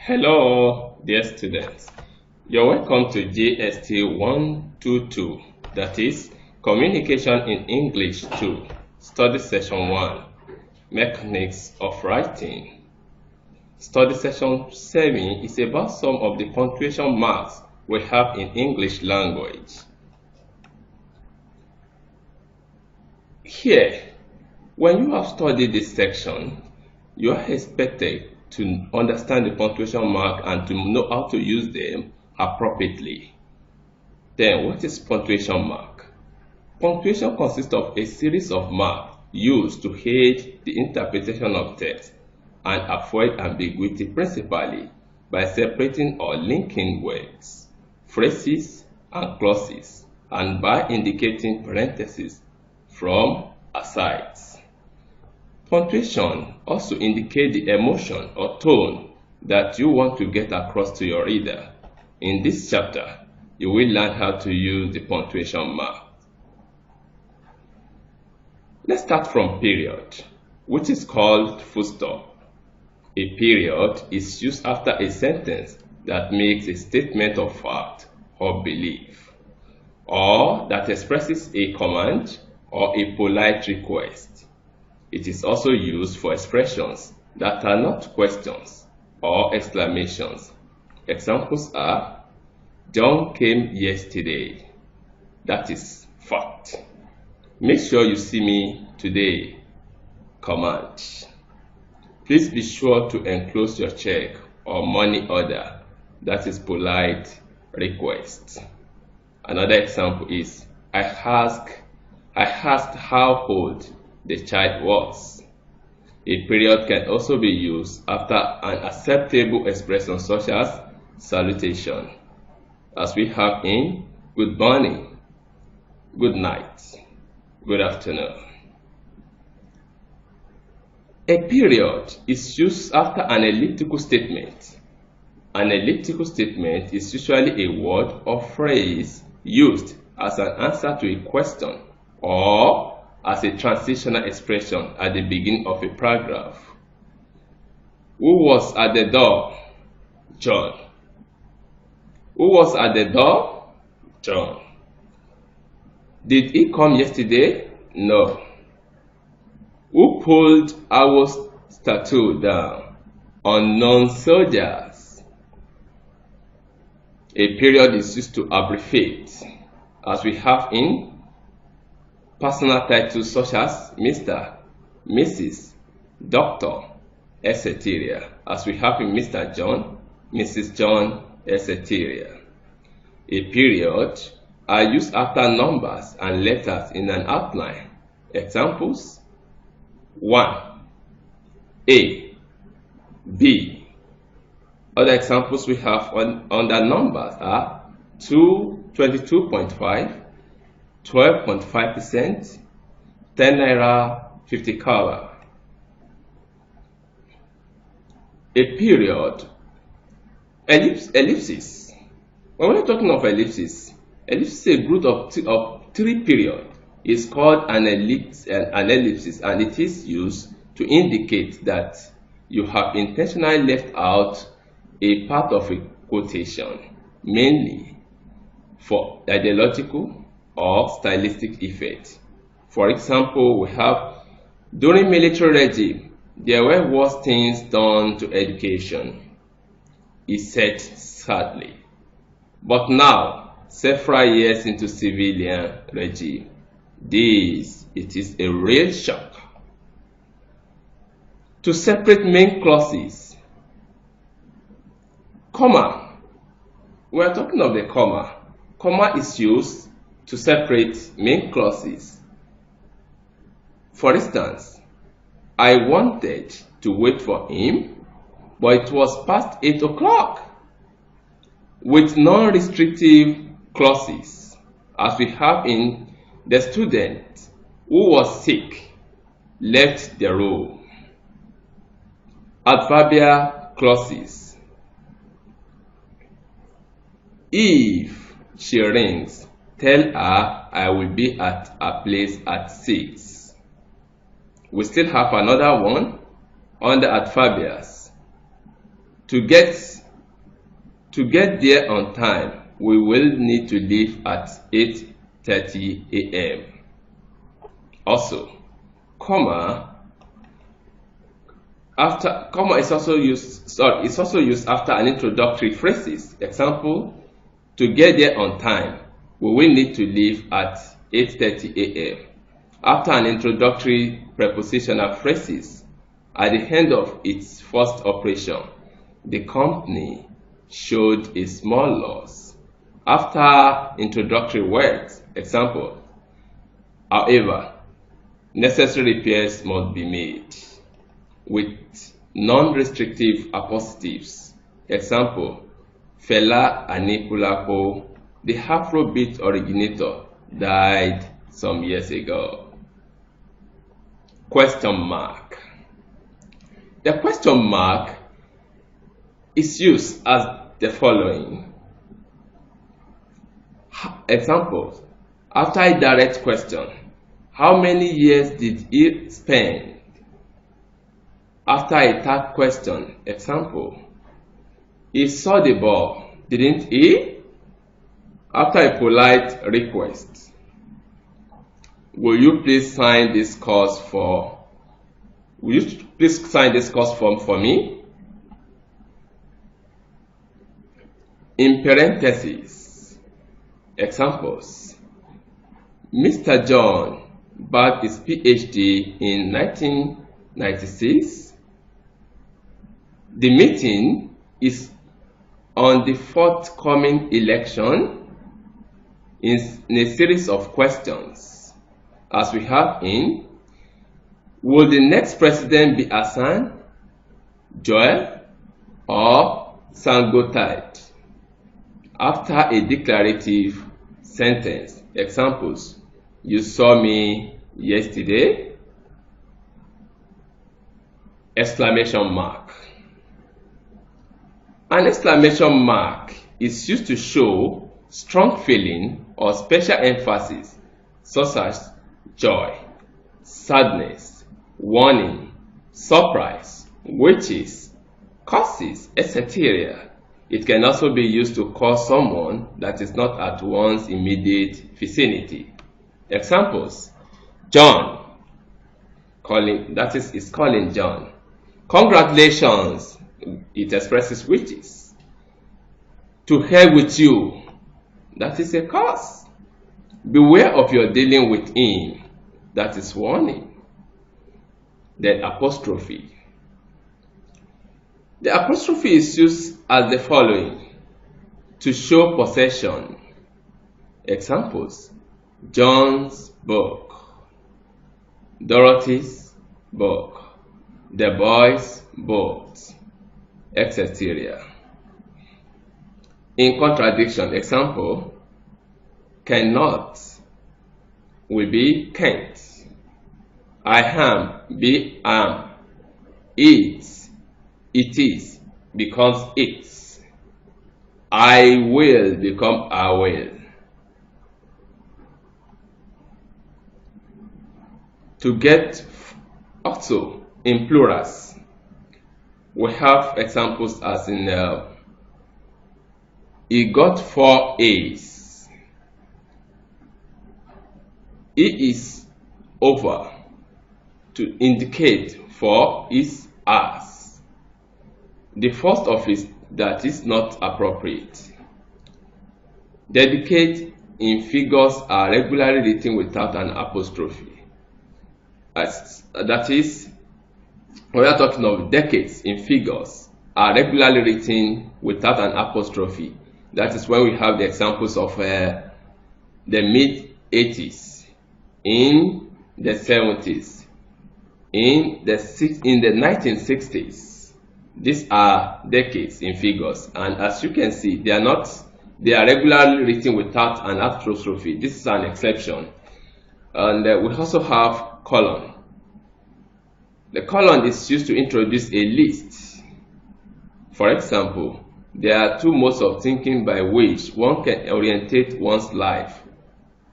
Hello, dear students. You're welcome to GST 122, that is Communication in English 2, Study Session 1, Mechanics of Writing. Study Session 7 is about some of the punctuation marks we have in English language. Here, when you have studied this section, you are expected to understand the punctuation mark and to know how to use them appropriately. Then, what is punctuation mark? Punctuation consists of a series of marks used to aid the interpretation of text and avoid ambiguity, principally by separating or linking words, phrases, and clauses, and by indicating parentheses from asides. Punctuation also indicates the emotion or tone that you want to get across to your reader. In this chapter, you will learn how to use the punctuation mark. Let's start from period, which is called full stop. A period is used after a sentence that makes a statement of fact or belief, or that expresses a command or a polite request. It is also used for expressions that are not questions or exclamations. Examples are, John came yesterday. That is fact. Make sure you see me today. Command. Please be sure to enclose your check or money order. That is polite request. Another example is, I asked how old the child was. A period can also be used after an acceptable expression such as salutation, as we have in good morning, good night, good afternoon. A period is used after an elliptical statement. An elliptical statement is usually a word or phrase used as an answer to a question or as a transitional expression at the beginning of a paragraph. Who was at the door? John. Who was at the door? John. Did he come yesterday? No. Who pulled our statue down? Unknown soldiers. A period is used to abbreviate, as we have in personal titles such as Mr., Mrs., Doctor, etc., as we have in Mr. John, Mrs. John, etc. A period are used after numbers and letters in an outline. Examples: 1, A, B. Other examples we have under numbers are 2, 22.5, 12.5%, 10 naira, 50 kobo. A period, ellipsis. When we're talking of ellipsis is a group of three periods. It's called an ellipsis, and it is used to indicate that you have intentionally left out a part of a quotation, mainly for ideological or stylistic effect. For example, we have, during military regime, there were worse things done to education, he said sadly. But now, several years into civilian regime, it is a real shock. To separate main clauses, comma. We are talking of the comma. Comma is used to separate main clauses. For instance, I wanted to wait for him, but it was past 8 o'clock. With non-restrictive clauses, as we have in the student who was sick left the room. Adverbial clauses. If she rings, tell her I will be at a place at 6. We still have another one under adverbials. To get there on time, we will need to leave at 8:30 a.m. Also, comma is also used after an introductory phrases. Example, to get there on time, we will need to leave at 8:30 a.m. After an introductory prepositional phrases, at the end of its first operation, the company showed a small loss. After introductory words, example, however, necessary repairs must be made, with non-restrictive appositives. Example, Fela Anikulapo, the Afrobeat originator, died some years ago. Question mark. The question mark is used as the following. Examples, after a direct question, how many years did he spend? After a tag question, example, he saw the ball, didn't he? After a polite request, will you please sign this course form for me? In parentheses, examples, Mr. John bagged his PhD in 1996. The meeting is on the forthcoming election in a series of questions, as we have in, will the next president be Hassan, Joel, or Sangotide? After a declarative sentence, examples, you saw me yesterday, exclamation mark. An exclamation mark is used to show strong feeling or special emphasis, such as joy, sadness, warning, surprise, wishes, curses, etc. It can also be used to call someone that is not at one's immediate vicinity. Examples, John, calling John. Congratulations, it expresses wishes. To hell with you, that is a curse. Beware of your dealing with him, that is warning. Then apostrophe. The apostrophe is used as the following to show possession. Examples, John's book, Dorothy's book, the boys' books, etc. In contradiction, example, cannot will be can't. I am be am. It is becomes it's. I will become I will. To get also in plurals, we have examples as in he got 4 A's. He is over to indicate 4 is as. The first of it that is not appropriate. Dedicate in figures are regularly written without an apostrophe. That is, we are talking of decades in figures are regularly written without an apostrophe. That is when we have the examples of the mid-80s, in the 70s, in the 1960s. These are decades in figures, and as you can see, they are regularly written without an apostrophe. This is an exception. And we also have colon. The colon is used to introduce a list. For example, there are 2 modes of thinking by which one can orientate one's life: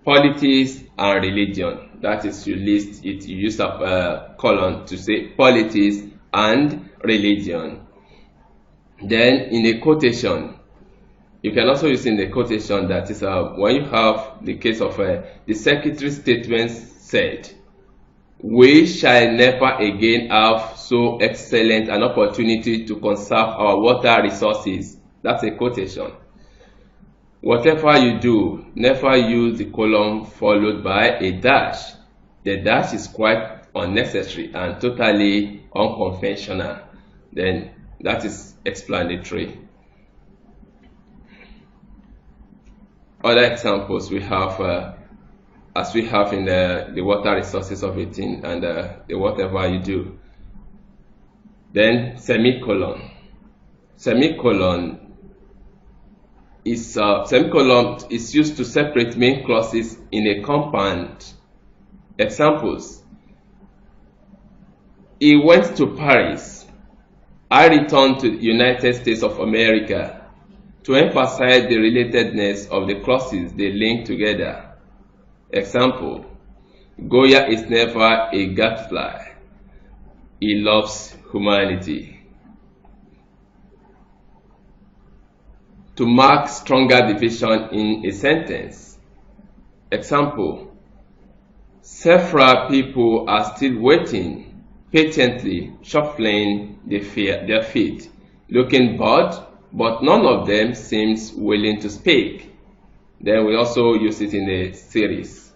politics and religion. That is, you list it, you use a colon to say politics and religion. Then in a quotation, you can also use in a quotation, that is when you have the case of the secretary's statement said, "We shall never again have so excellent an opportunity to conserve our water resources." That's a quotation. Whatever you do, never use the colon followed by a dash. The dash is quite unnecessary and totally unconventional. Then that is explanatory. Other examples we have, as we have in the water resources of a thing and the whatever you do. Then semicolon. Semicolon is used to separate main clauses in a compound. Examples: he went to Paris. I returned to the United States of America, to emphasize the relatedness of the clauses they link together. Example: Goya is never a gadfly. He loves humanity. To mark stronger division in a sentence. Example: several people are still waiting, patiently shuffling their feet, looking bored, but none of them seems willing to speak. Then we also use it in a series.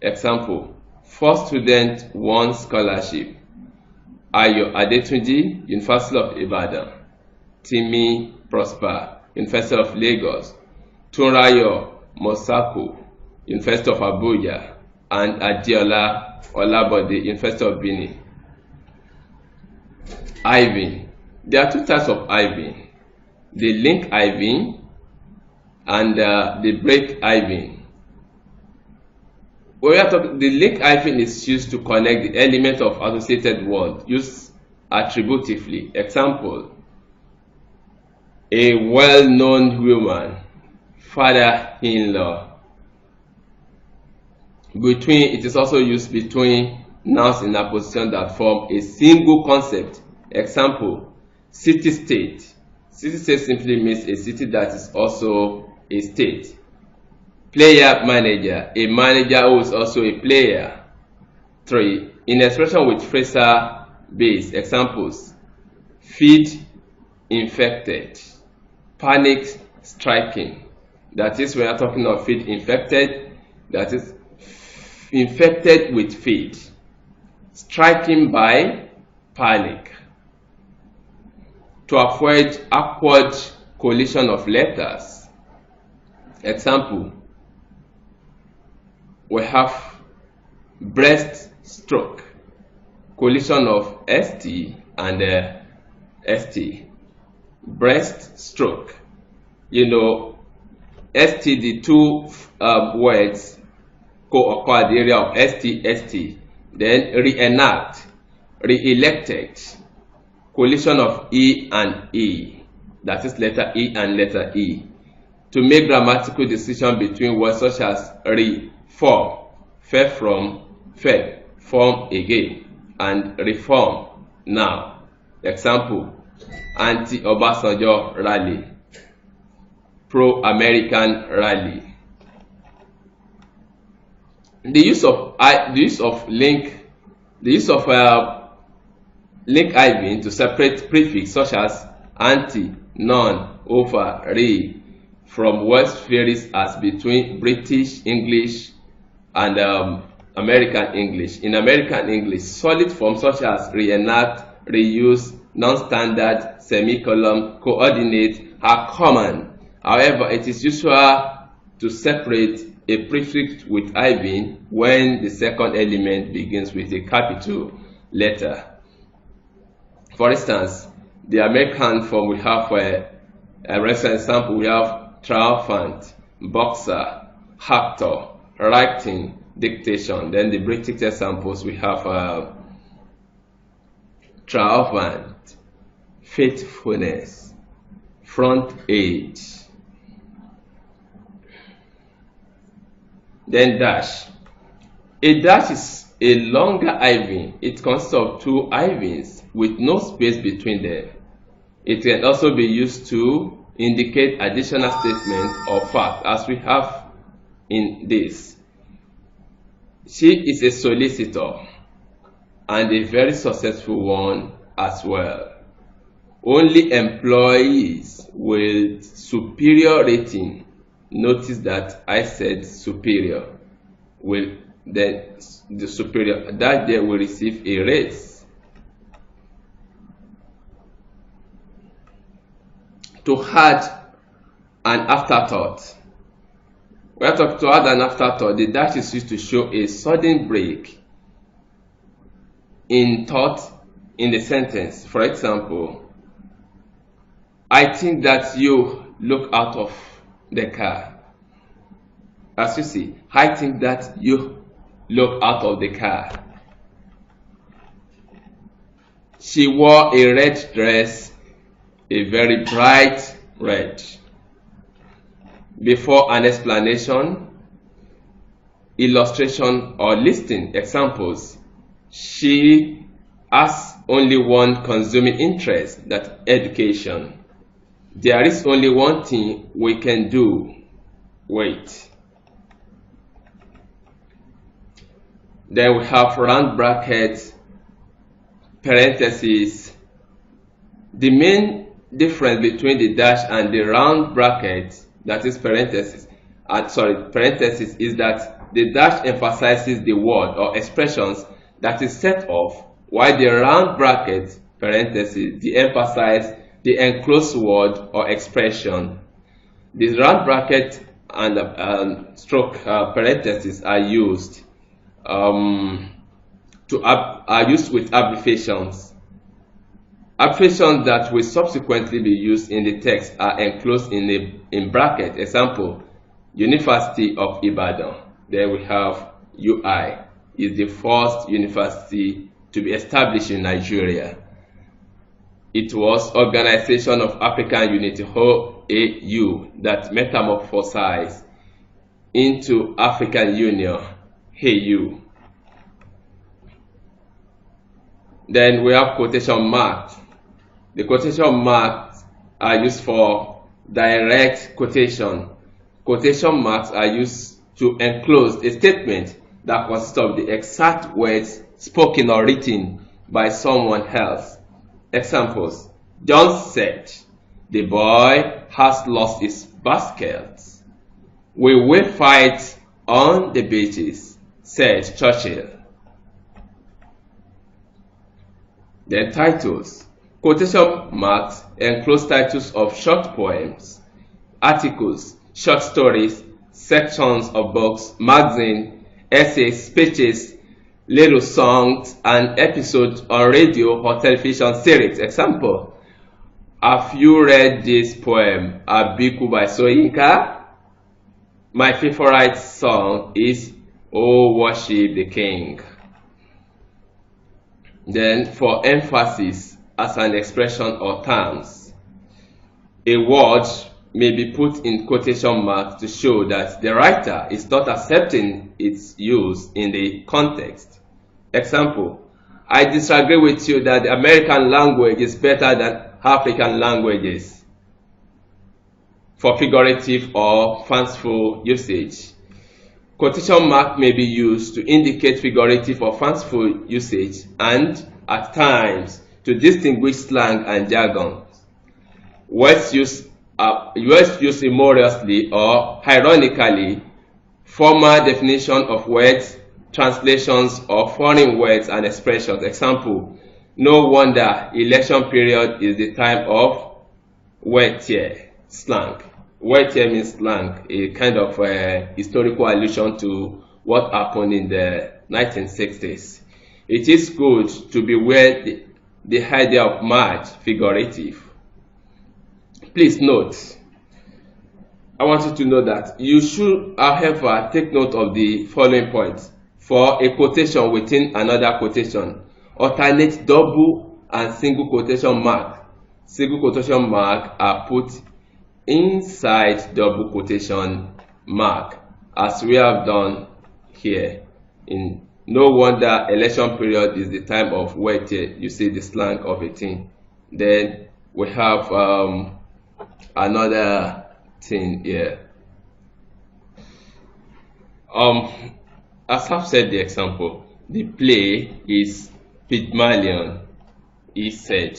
Example: 4 students won scholarship. Ayo Adetunji, University of Ibadan. Timi Prosper, University of Lagos. Tunrayo Mosako, University of Abuja. And Adiola Olabode, University of Benin. Iving. There are 2 types of iving: the link iving and the break iving. When we are talking, the link iving is used to connect the element of associated word used attributively. Example: a well-known woman, father-in-law. Between, it is also used between nouns in a position that form a single concept. Example: city-state. City-state simply means a city that is also a state. Player-manager, a manager who is also a player. 3. In expression with phrasal base. Examples: feed infected, panic striking. That is, we are talking of feed infected, that is infected with feed, striking by panic. To avoid awkward collision of letters. Example: we have breast stroke, collision of st and st. Breast stroke. You know, st, the 2 words co-occur at the area of st. Then reenact, re-elected, collision of e and e, that is letter e and letter e. To make grammatical decision between words such as reform, fell from, fell, form again, and reform now. Example: anti-Obasanjo rally, pro-American rally. The use of link iving to separate prefix such as anti, non, over, re from words varies as between British English and American English. In American English, solid forms such as reenact, reuse, non-standard, semicolon, coordinate are common. However, it is usual to separate a prefix with iving when the second element begins with a capital letter. For instance, the American form, we have a recent example. We have triumphant, boxer, actor, writing, dictation. Then the British examples, we have triumphant, faithfulness, front edge. Then dash. A dash is a longer iving. It consists of 2 ivings with no space between them. It can also be used to indicate additional statement or fact, as we have in this. She is a solicitor and a very successful one as well. Only employees with superior rating, notice that I said superior, will then the superior that they will receive a raise. To add an afterthought. We are talking to add an afterthought. The dash is used to show a sudden break in thought in the sentence. For example, I think that you look out of the car. As you see, I think that you look out of the car. She wore a red dress, a very bright red. Before an explanation, illustration, or listing examples, she has only one consuming interest, that education. There is only one thing we can do. Wait. Then we have round brackets, parentheses. The main difference between the dash and the round bracket, that is parentheses, parentheses, is that the dash emphasizes the word or expressions that is set off, while the round bracket, parentheses, emphasize the enclosed word or expression. The round bracket and stroke parentheses are used with abbreviations. Abbreviations that will subsequently be used in the text are enclosed in bracket. Example, University of Ibadan. There we have UI. Is the first university to be established in Nigeria. It was Organization of African Unity, OAU, that metamorphosized into African Union, AU. Then we have quotation marks. The quotation marks are used for direct quotation. Quotation marks are used to enclose a statement that consists of the exact words spoken or written by someone else. Examples: John said, the boy has lost his basket. We will fight on the beaches, said Churchill. Then titles. Quotation marks enclose titles of short poems, articles, short stories, sections of books, magazines, essays, speeches, little songs, and episodes on radio or television series. Example: have you read this poem, Abiku by Soyinka? My favorite song is Oh Worship the King. Then for emphasis as an expression or terms, a word may be put in quotation marks to show that the writer is not accepting its use in the context. Example: I disagree with you that the American language is better than African languages. For figurative or fanciful usage, quotation mark may be used to indicate figurative or fanciful usage and, at times, to distinguish slang and jargon. Words used humorously or ironically, formal definition of words, translations of foreign words and expressions. Example: no wonder election period is the time of wetier. Slang. Wetier means slang, a kind of historical allusion to what happened in the 1960s. It is good to beware the idea of March figurative. Please note, I want you to know that you should, however, take note of the following points. For a quotation within another quotation, alternate double and single quotation mark. Single quotation mark are put inside double quotation mark, as we have done here. In no wonder election period is the time of waiting. You see the slang of a thing. Then we have another thing here. As I've said the example, the play is Pygmalion is said.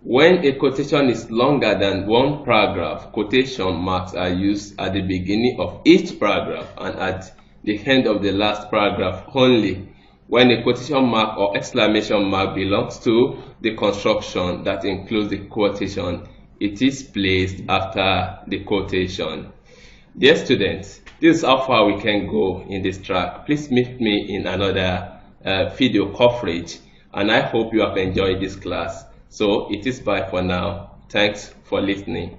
When a quotation is longer than one paragraph, quotation marks are used at the beginning of each paragraph and at the end of the last paragraph only. When a quotation mark or exclamation mark belongs to the construction that includes the quotation, it is placed after the quotation. Dear students, this is how far we can go in this track. Please meet me in another video coverage, and I hope you have enjoyed this class. So it is bye for now. Thanks for listening.